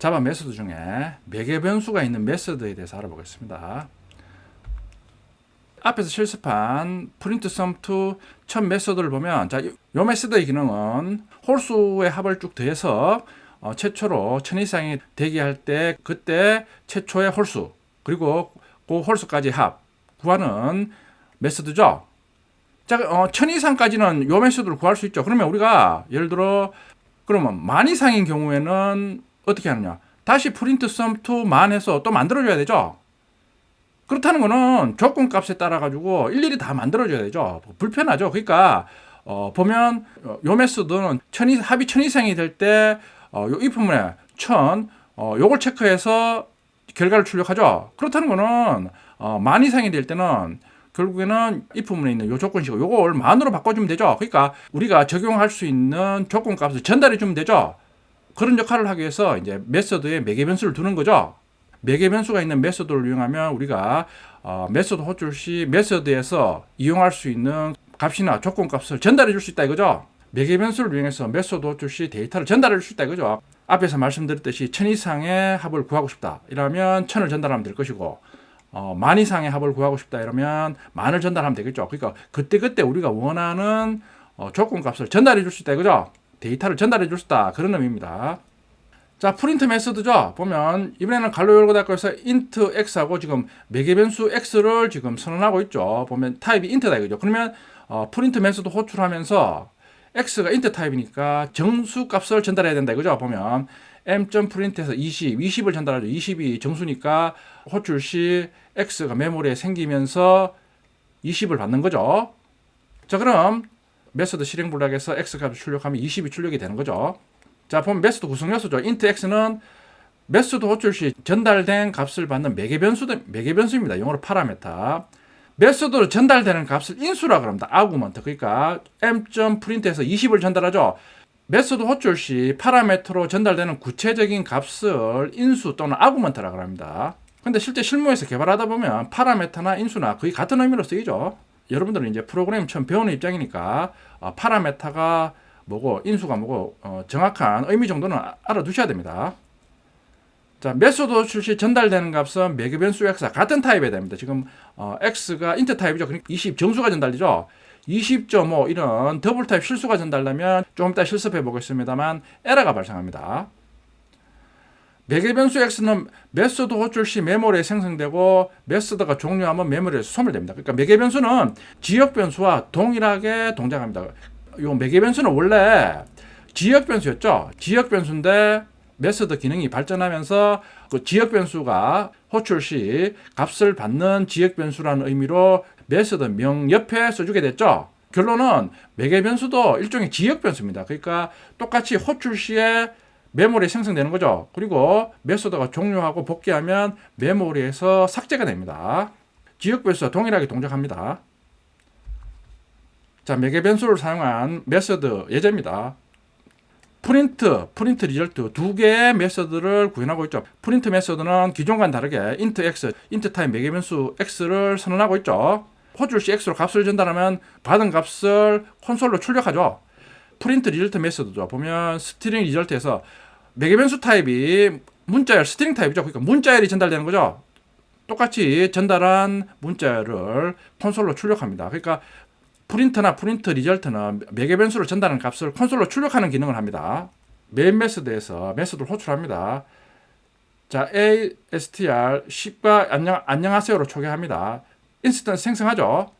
자바 메소드 중에 매개 변수가 있는 메소드에 대해서 알아보겠습니다. 앞에서 실습한 print sum to 첫 메소드를 보면, 자, 요 메소드의 기능은 홀수의 합을 쭉 더해서 최초로 1000 이상이 대기할 때 그때 최초의 홀수 그리고 그 홀수까지 합 구하는 메소드죠. 자, 1000 이상까지는 요 메소드를 구할 수 있죠. 그러면 우리가 예를 들어 그러면 10,000 이상인 경우에는 어떻게 하느냐? 다시 print sum to 10,000 해서 또 만들어줘야 되죠. 그렇다는 거는 조건 값에 따라 가지고 일일이 다 만들어줘야 되죠. 불편하죠. 그러니까 보면 요 메소드는 합이 1000 이상이 될 때 요 if문에 1000 요걸 체크해서 결과를 출력하죠. 그렇다는 거는 10,000 이상이 될 때는 결국에는 if문에 있는 요 조건식을 요걸 만으로 바꿔주면 되죠. 그러니까 우리가 적용할 수 있는 조건 값을 전달해 주면 되죠. 그런 역할을 하기 위해서 이제 메소드에 매개 변수를 두는 거죠. 매개 변수가 있는 메소드를 이용하면 우리가 메소드 호출 시 메소드에서 이용할 수 있는 값이나 조건 값을 전달해 줄 수 있다 이거죠. 매개 변수를 이용해서 메소드 호출 시 데이터를 전달해 줄 수 있다 이거죠. 앞에서 말씀드렸듯이 1000 이상의 합을 구하고 싶다 이러면 1000을 전달하면 될 것이고 10,000 이상의 합을 구하고 싶다 이러면 10,000을 전달하면 되겠죠. 그러니까 그때그때 우리가 원하는 조건 값을 전달해 줄 수 있다 이거죠. 데이터를 전달해 줄 수 있다 그런 의미입니다. 자, 프린트 메소드죠. 보면 이번에는 갈로 열고 닫고 해서 int x하고 지금 매개 변수 x를 지금 선언하고 있죠. 보면 타입이 int다 이거죠. 그러면 프린트 메소드 호출하면서 x가 int 타입이니까 정수 값을 전달해야 된다 이거죠. 보면 m.print에서 20을 전달하죠. 20이 정수니까 호출 시 x가 메모리에 생기면서 20을 받는 거죠. 자, 그럼 메소드 실행 블록에서 x 값을 출력하면 20이 출력이 되는 거죠. 자, 보면 메소드 구성 요소죠. int x는 메소드 호출 시 전달된 값을 받는 매개 변수입니다. 영어로 파라메타. 메소드로 전달되는 값을 인수라 그럽니다. 아구먼트. 그러니까 m.print에서 20을 전달하죠. 메소드 호출 시 파라메터로 전달되는 구체적인 값을 인수 또는 아구먼트라 그럽니다. 근데 실제 실무에서 개발하다 보면 파라메타나 인수나 거의 같은 의미로 쓰이죠. 여러분들은 이제 프로그램 처음 배우는 입장이니까 파라메타가 뭐고 인수가 뭐고 정확한 의미 정도는 알아두셔야 됩니다. 자, 메소드 호출 시 전달되는 값은 매개 변수 x가 같은 타입이 됩니다. 지금 x가 int 타입이죠. 그러니까 20 정수가 전달되죠. 20.5 이런 더블 타입 실수가 전달되면 좀 이따 실습해 보겠습니다만 에러가 발생합니다. 매개 변수 x는 메소드 호출 시 메모리에 생성되고 메소드가 종료하면 메모리에서 소멸됩니다. 그러니까 매개 변수는 지역 변수와 동일하게 동작합니다. 요 매개 변수는 원래 지역 변수였죠. 지역 변수인데 메소드 기능이 발전하면서 그 지역 변수가 호출 시 값을 받는 지역 변수라는 의미로 메소드 명 옆에 써주게 됐죠. 결론은 매개 변수도 일종의 지역 변수입니다. 그러니까 똑같이 호출 시에 메모리에 생성되는 거죠. 그리고 메소드가 종료하고 복귀하면 메모리에서 삭제가 됩니다. 지역 변수와 동일하게 동작합니다. 자, 매개 변수를 사용한 메소드 예제입니다. 프린트 리절트 두 개의 메소드를 구현하고 있죠. 프린트 메소드는 기존과는 다르게 int x, int 타입 매개 변수 x를 선언하고 있죠. 호출 시 x로 값을 전달하면 받은 값을 콘솔로 출력하죠. 프린트 리절트 메소드죠. 보면 스트링 리절트에서 매개 변수 타입이 문자열 스트링 타입이죠. 그러니까 문자열이 전달되는 거죠. 똑같이 전달한 문자열을 콘솔로 출력합니다. 그러니까 프린트나 프린트 리절트는 매개 변수를 전달하는 값을 콘솔로 출력하는 기능을 합니다. 메인 메소드에서 메소드를 호출합니다. 자, ASTR 10과 안녕하세요로 초기합니다. 인스턴스 생성하죠.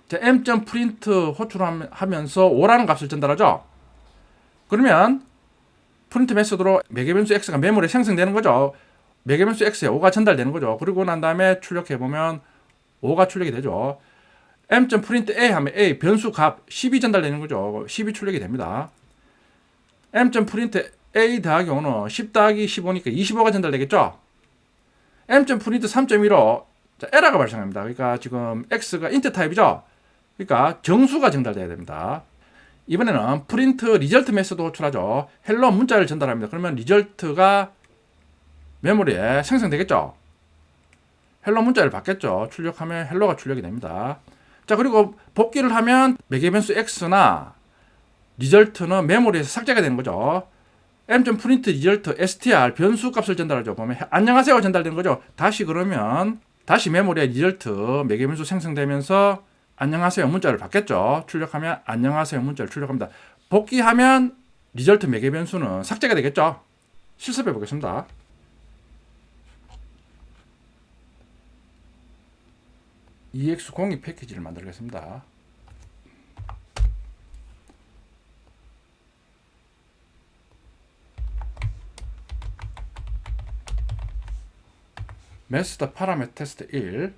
자, m.print 호출하면서 5라는 값을 전달하죠. 그러면 프린트 메소드로 매개 변수 x가 메모리에 생성되는 거죠. 매개 변수 x에 5가 전달되는 거죠. 그리고 난 다음에 출력해 보면 5가 출력이 되죠. m.print a 하면 a 변수 값 10이 전달되는 거죠. 10이 출력이 됩니다. m.print a 더하기 5는 10 더하기 15니까 25가 전달되겠죠. m.print 3.15 에러가 발생합니다. 그러니까 지금 x가 int 타입이죠. 그러니까 정수가 전달돼야 됩니다. 이번에는 프린트 리절트 메소드 호출하죠. 헬로 문자를 전달합니다. 그러면 리절트가 메모리에 생성되겠죠. 헬로 문자를 받겠죠. 출력하면 헬로가 출력이 됩니다. 자, 그리고 복귀를 하면 매개 변수 x나 리절트는 메모리에서 삭제가 되는 거죠. m.print result str 변수 값을 전달하죠. 보면 안녕하세요 전달되는 거죠. 다시 그러면 다시 메모리에 result 매개 변수 생성되면서 안녕하세요 문자를 받겠죠. 출력하면 안녕하세요 문자를 출력합니다. 복귀하면 result 매개 변수는 삭제가 되겠죠. 실습해 보겠습니다. EX02 패키지를 만들겠습니다. 메소드 파라미터 테스트 1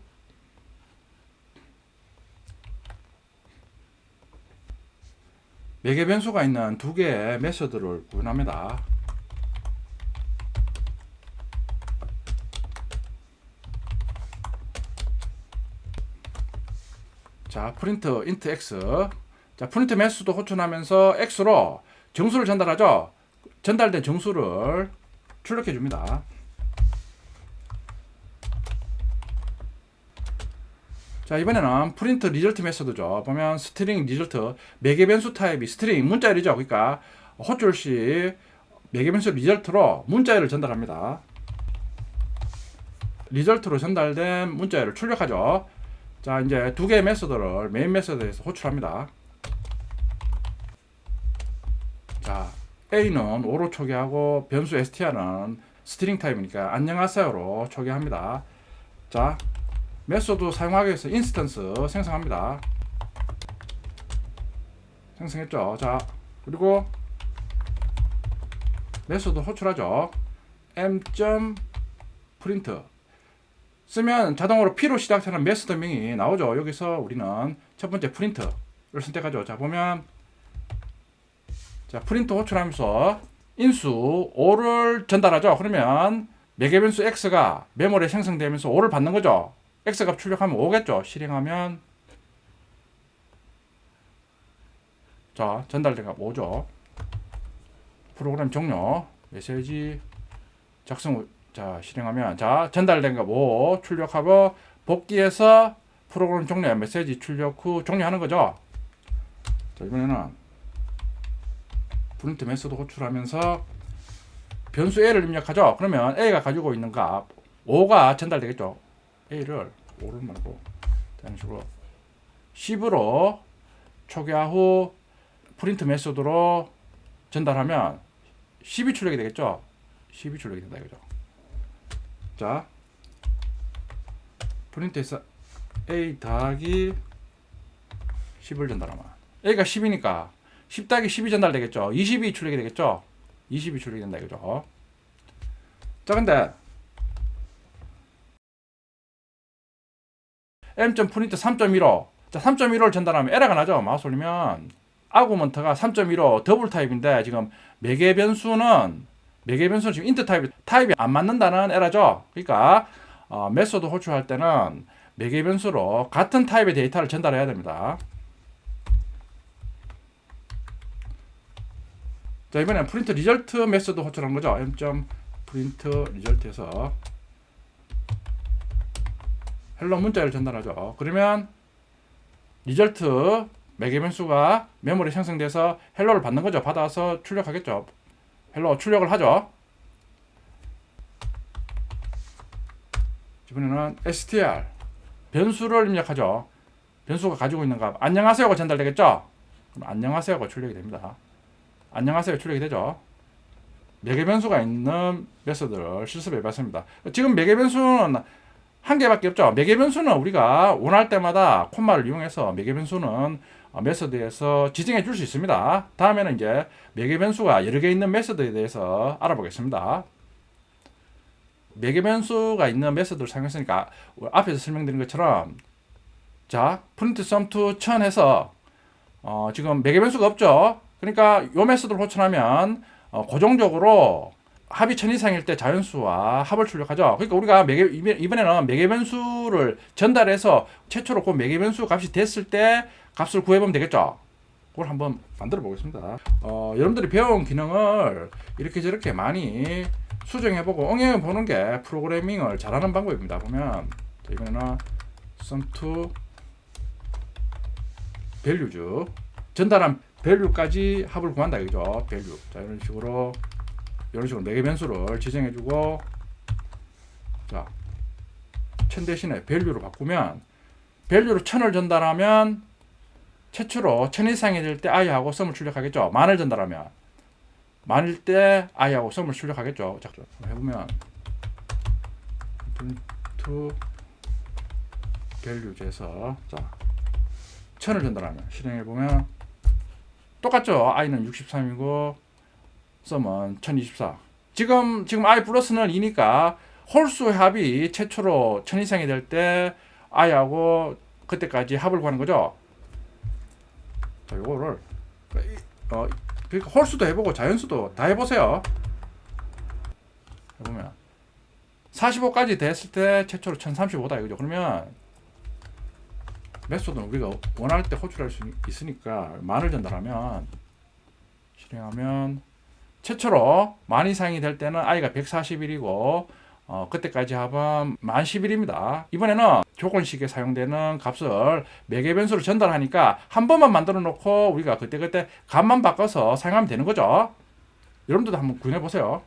매개 변수가 있는 두 개의 메소드를 구현합니다. 자, 프린트 int x. 자, 프린트 메소드 호출하면서 x로 정수를 전달하죠. 전달된 정수를 출력해 줍니다. 자, 이번에는 프린트 리절트 메소드죠. 보면 스트링 리절트 매개 변수 타입이 스트링 문자열이죠. 그러니까 호출 시 매개 변수 리절트로 문자열을 전달합니다. 리절트로 전달된 문자열을 출력하죠. 자, 이제 두 개의 메소드를 메인 메소드에서 호출합니다. 자, A는 5로 초기하고 변수 str는 스트링 타입이니까 안녕하세요로 초기합니다. 자, 메소드 사용하기 위해서 인스턴스 생성합니다. 생성했죠. 자, 그리고 메소드 호출하죠. m.print 쓰면 자동으로 P로 시작하는 메소드 명이 나오죠. 여기서 우리는 첫 번째 프린트를 선택하죠. 자, 보면 자, 프린트 호출하면서 인수 5를 전달하죠. 그러면 매개 변수 x가 메모리에 생성되면서 5를 받는 거죠. x값 출력하면 5겠죠. 실행하면 자, 전달된 값 5죠. 프로그램 종료. 메시지 작성. 자, 실행하면 자, 전달된 값 5 출력하고 복귀해서 프로그램 종료. 메시지 출력 후 종료하는 거죠. 자, 이번에는 프린트 메소드 호출하면서 변수 a를 입력하죠. 그러면 a가 가지고 있는 값 5가 전달되겠죠. a를 5를 말고 이런 식으로 10으로 초기화 후 프린트 메소드로 전달하면 10이 출력이 되겠죠. 10이 출력이 된다 이거죠. 자, 프린트에서 a 더하기 10을 전달하면 a가 10이니까 10 더하기 10이 전달되겠죠. 20이 출력이 되겠죠. 20이 출력이 된다 이거죠. 자, 근데 m.print 3.15 자, 3.15를 전달하면 에러가 나죠. 마우스 올리면 아구먼트가 3.15 더블 타입인데 지금 매개 변수는 지금 인트 타입이 안 맞는다는 에러죠. 그러니까 메소드 호출할 때는 매개 변수로 같은 타입의 데이터를 전달해야 됩니다. 자, 이번엔 프린트 리절트 메소드 호출한 거죠. m.print 리절트에서 헬로 문자를 전달하죠. 그러면 리절트 매개 변수가 메모리 생성돼서 헬로를 받는 거죠. 받아서 출력하겠죠. 헬로 출력을 하죠. 이번에는 str 변수를 입력하죠. 변수가 가지고 있는 값 안녕하세요가 전달되겠죠. 그럼 안녕하세요가 출력이 됩니다. 안녕하세요 출력이 되죠. 매개 변수가 있는 메소드를 실습해 봤습니다. 지금 매개 변수는 한 개밖에 없죠. 매개 변수는 우리가 원할 때마다 콤마를 이용해서 매개 변수는 메소드에서 지정해 줄 수 있습니다. 다음에는 이제 매개 변수가 여러 개 있는 메소드에 대해서 알아보겠습니다. 매개 변수가 있는 메소드를 사용했으니까 앞에서 설명드린 것처럼 자, print sum to 1000 해서 지금 매개 변수가 없죠. 그러니까 이 메소드를 호출하면 고정적으로 합이 1000 이상일 때 자연수와 합을 출력하죠. 그러니까 우리가 이번에는 매개 변수를 전달해서 최초로 그 매개 변수 값이 됐을 때 값을 구해보면 되겠죠. 그걸 한번 만들어 보겠습니다. 여러분들이 배운 기능을 이렇게 저렇게 많이 수정해보고 응용해 보는 게 프로그래밍을 잘하는 방법입니다. 보면 자, 이번에는 sum to values 전달한 value까지 합을 구한다 이거죠. value. 자, 이런 식으로 이런 식으로 매개 변수를 지정해주고, 자, 1000 대신에 밸류로 바꾸면, 밸류로 1000을 전달하면 최초로 1000 이상이 될 때 i하고 썸을 출력하겠죠. 만을 전달하면 만일 때 i하고 썸을 출력하겠죠. 자, 해보면 print value에서 자 1000을 전달하면 실행해보면 똑같죠. i는 63이고 썸은 1024. 지금 i 플러스는 2니까 홀수의 합이 최초로 1000 이상이 될 때 i하고 그때까지 합을 구하는 거죠. 자, 요거를 그러니까 홀수도 해보고 자연수도 다 해보세요. 해보면 45까지 됐을 때 최초로 1035다 이거죠. 그러면 메소드는 우리가 원할 때 호출할 수 있으니까 만을 전달하면 실행하면 최초로 만 이상이 될 때는 i가 141이고 그때까지 합은 1011입니다. 이번에는 조건식에 사용되는 값을 매개 변수로 전달하니까 한 번만 만들어 놓고 우리가 그때그때 값만 바꿔서 사용하면 되는 거죠. 여러분들도 한번 구현해 보세요.